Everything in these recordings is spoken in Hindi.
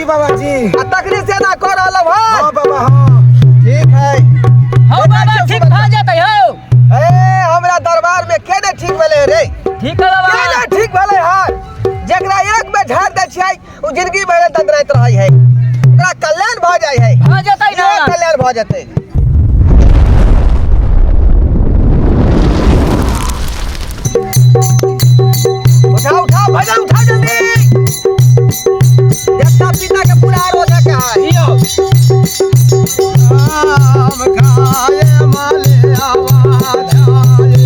जी बाबा जी। तकनी से ना कर रहल हो। हां बाबा हां ठीक है। हो बाबा ठीक भ जातै हो। ए हमरा दरबार में केने ठीक भेले रे? ठीक है बाबा। केने ठीक भेले है? जेकरा एक में झाड़ दे छियै उ जिंदगी भर तंद्राइत रहै है। ओकरा कल्याण भ जाय है। भ जातै ना। कल्याण भ जातै। उठा भजन उठा जल्दी। देवता पिता के पूरा रोजा के है। राम खाए माले आवाज आए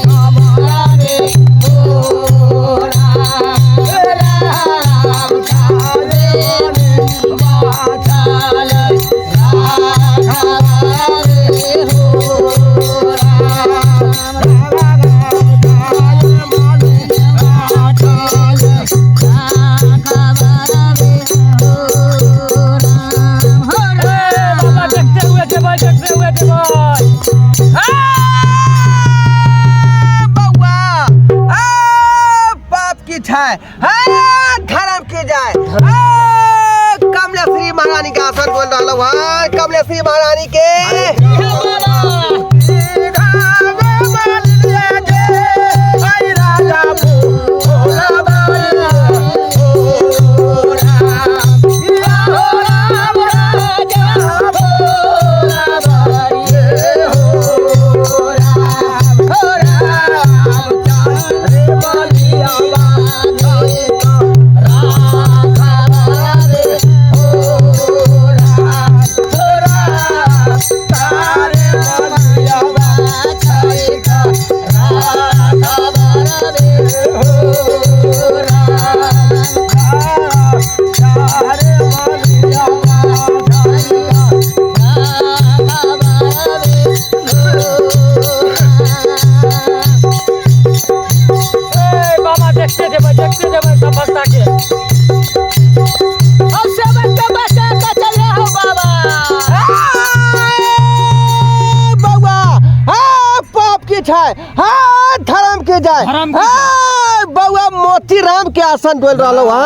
हमारा रे हो राम खाए बाचाल धर्म की जाए। कमलेश्वरी महारानी का आसन बोल रहा है। कमलेश्वरी महारानी के धर्म के जाए। बउआ मोती राम के आसन डोल रहा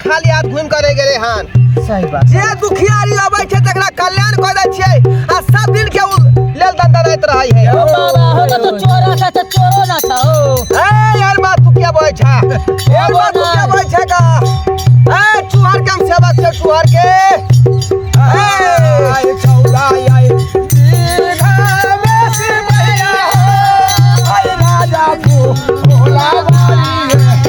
खाली हाथ घूम करे गेले हन। सही बात। जे दुखियारी आबै छै तकरा कल्याण कऽ दै छियै आ सब दिन के लेल दंडनाइत रहै है। ओ बाबा हो तो चोरा था तो चोरो ना था हो। ए यार बात तू क्या बोलै छा? यार बात तू क्या बोलै छा का? ए चुहार के हम सेवा छै चुहार के। ए चौड़ा आई दीघा में से भैया हो आई राजा को भोला बारी है।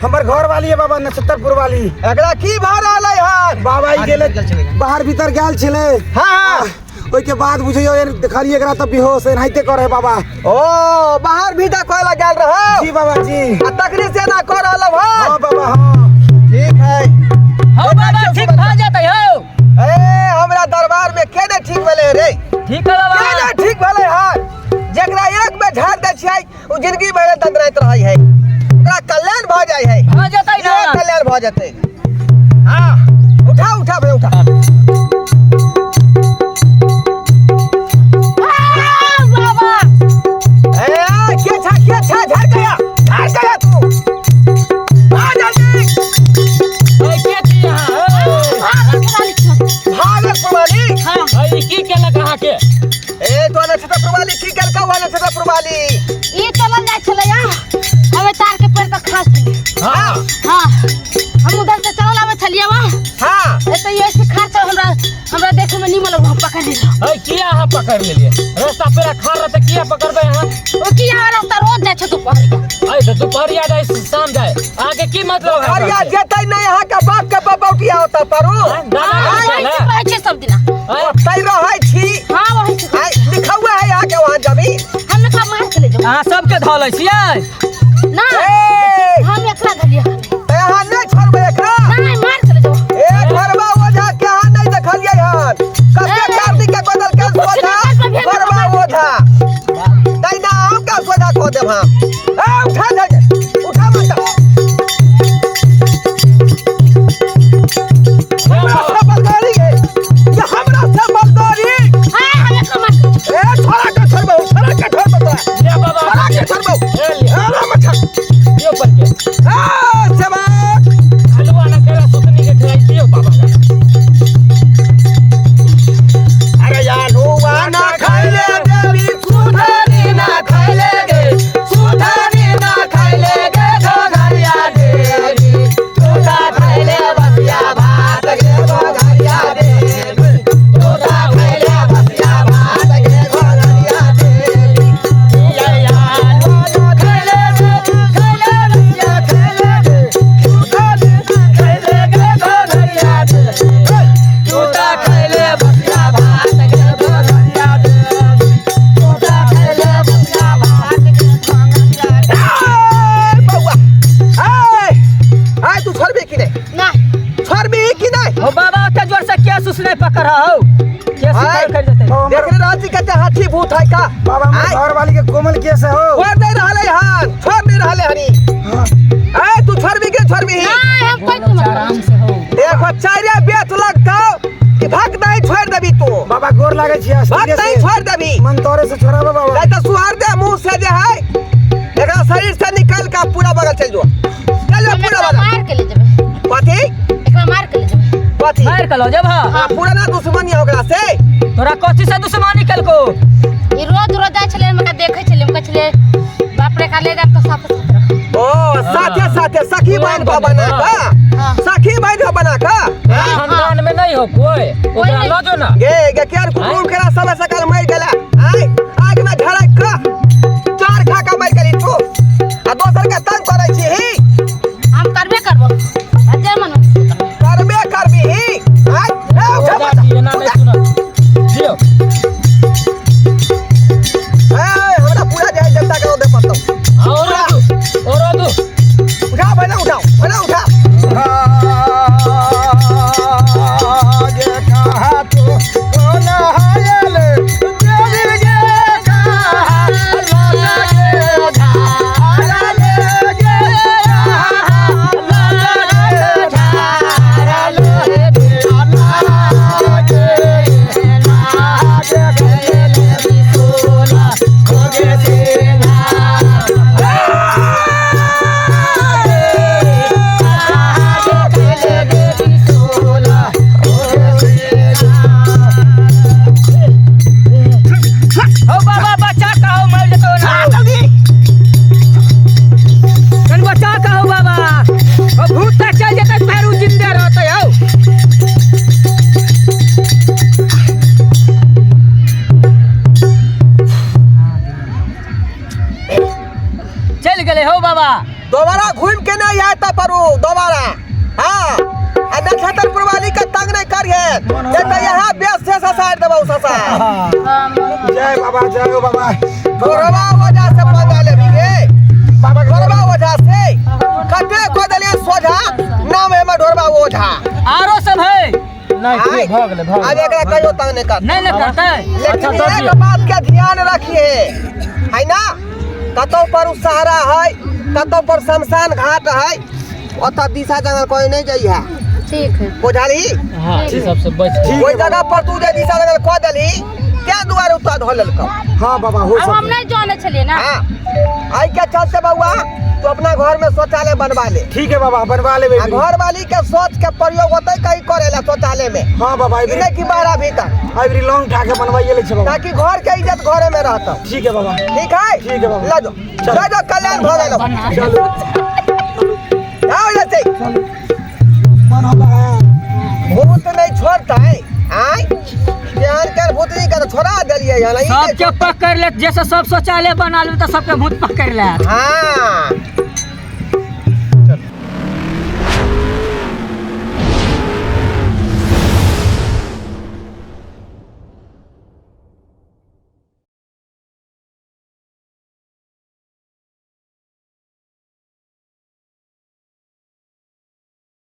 हमर घर वाली है बाबा नक्षत्रपुर वाली। एकरा की भार आलै है? बाबा ई गेले बाहर भीतर गेल छले। हां ओइ के बाद बुझियो देखलिए एकरा त बेहोश है नाइते करे बाबा। ओ बाहर भीतर कोला गेल रहो? जी बाबा जी। आ तकनी से ना कर रहल हो? हां बाबा हां ठीक है। हो बाबा ठीक भ जातै हो। ए हमरा दरबार में केने ठीक भेले रे? ठीक है बाबा। केने ठीक भेले है? जेकरा एक में झाड़ दे छियै उ जिंदगी भर तंद्राइत रहै है। ओकरा कल्याण भ जाय है भ जतै ना ये कल्याण भ जतै हां उठा उठा भाई उठा बाबा ए के छा झाड़ गया तू आ जल्दी ओए के किया भागल प्रवाली हां ओए की केला कहा के ए तो नक्षत्र प्रवाली की कर का नक्षत्र प्रवाली ई चलन जाय छलैया हमें तार के पेड़ पर खास छलिए हां हां हम उधर से चलल आवे छलिए वहां हां ए तो ये सिखा तो हमरा देखे में निमन हम पकड़ लियो ओए किया हां पकड़ लेलिए रास्ता पे खा रहा त किया पकड़बे हां ओ किया रास्ता रोज जाय छ दोपहर के ओए तो दोपहरिया जाए शाम जाए आगे की मतलब है अरे यार जतै नहीं यहाँ का बाप के बबौटिया होता परो कहै छै सब दिना तै रहै छी हां वही छै लिखा हुआ है यहाँ के वहाँ जमीन हम ने मार के ले जाओ हां सबके धौलै छियै ना ए हम एकला धलिए ते यहाँ नहीं छोड़बे एकरा नहीं मार के ले जाओ ए घरवा ओझा के यहाँ नहीं देखलिए हन कते कार्तिक के बदल के सोझा घरवा ओझा तै ना हम का सोझा खो देब हम ए उठा दे उठा मत हमरा से बलदारी गे ये हमरा से बलदारी हां हम एकला मार ए छोरा के छोड़बो तो ले बाबा छोरा के छोड़बो ए ले अरे मत यो पर के ए सेवा हलवा ना केला सुतनी के खाई दियो बाबा अरे यार हुआ ना खाइले देवी सुधारी ना खाइले गे सुधारी ना खाइले गे घरिया देवी तोता खाइले बसिया भात गे घरिया देवी तोता खाइले बसिया भात गे घरिया देवी या यार ना खाइले देवी खाइले बसिया खाइले गे सुधारी ना खाइले गे घरिया देवी तोता खाइले बसिया भात गे घरिया देवी तोता खाइले बसिया भात गे घरिया देवी बउआ आय तू छोड़बे कि नहीं ना छोड़बी कि नहीं ओ बाबा के जोर से केस उसने पकड़ हो केस हाय। कर देते देख रे राजी कहते हाथी भूत है का बाबा हमर घर वाली के कोमल केस है हो छोड़ नहीं रहले हन छोड़ नहीं रहले हनी हाँ। आय तू छोड़बी कि छोड़बी नहीं हम कोई नहीं आराम से हो देखो चारिया बेत लगतो कि भक्त नहीं छोड़ देबी तू बाबा गोर लागे छिया भक्त नहीं छोड़ देबी मन तोरे से छोड़ाबे बाबा नहीं तो सुहार दे मुंह से जे है एकरा शरीर से निकल का पूरा बगल चल जो चल जो पूरा बगल मार के ले जाबे कथी एकरा मार के ले जाबे कथी मार कलो जब हां पुराना दुश्मनी हो ओकरा से तोरा कथि से दुश्मनी कल को ई रोज रोज जाय छले हम देखे छले हम कहले बाप रे का ले जाब तो साथ साथ रख ओ साथे साथे सखी बहन को बना का हां सखी बहन को बना का खानदान में नहीं हो कोई ओकरा नहीं। लो जो ना गे केर कुकुर केरा सब सकल मर गेला आय आग में झड़क का चार खा का मर गेली तू आ दोसर के तंग करै छी ही हम करबे करबो अजय मन करबे करबी ही आय ए उठा जा मत ये ना नहीं सुना दियो ए हमरा पूरा जय जनता के दे पड़तो और दो उठा भला उठाओ भला उठा जे कहा तो कौन हायल देवी गे कहा लगे धारा लगे धारा लगे सोला खोगे सेना हो बाबा बच्चा का हो मर जतो ना कन बच्चा का हो बाबा ओ भूत तक चल जते पैरू जिंदा रहते हो चल गए हो बाबा दोबारा घूम के नहीं आता परू दोबारा हाँ नक्षत्र प्रवाली का तंग नहीं करिए ये तो यहाँ बेस से ससार देबो ससा जय बाबा जय हो बाबा घोरवा वजह से पगा ले बिगे बाबा घोरवा वजह से कटे को दले सोझा नाम है ढोरवा ओझा आरो सब है नहीं भाग ले आज एकरा कहियो तंग नहीं कर नहीं करता लेकिन एक बात का ध्यान रखिए है ना कतो पर सहारा है कतो पर शमशान घाट है ओता दिशा जंगल कोई नहीं जाई है ठीक है बुझाली हां ई सबसे बच ठीक कोई है जगह पर तू जे दिशा जंगल खो देली क्या दुआर उता धोलल का हाँ बाबा हो अब हम सकता नहीं जाने चलिए ना हां आई क्या चलते बउआ तू अपना घर में शौचालय बनवा ले ठीक है बाबा बनवा ले आ घर वाली के सोच के प्रयोग होते कहीं करेला शौचालय में हाँ बाबा ई नहीं कि बाहर भीतर अबरी लॉन्ग उठा के बनवाइए ले बाबा ताकि घर के इज्जत घरे में रहता ठीक है बाबा ठीक है ठीक है बाबा। ला दो चलो। ला दो कल्याण हो गया चलो आओ जैसे मन होगा भूत नहीं छोड़ता है आई ध्यान कर भूत नहीं कर छोड़ा दलिए यार सबके पकड़ ले जैसे सब शौचालय बना ले तो सबके भूत पकड़ ले हां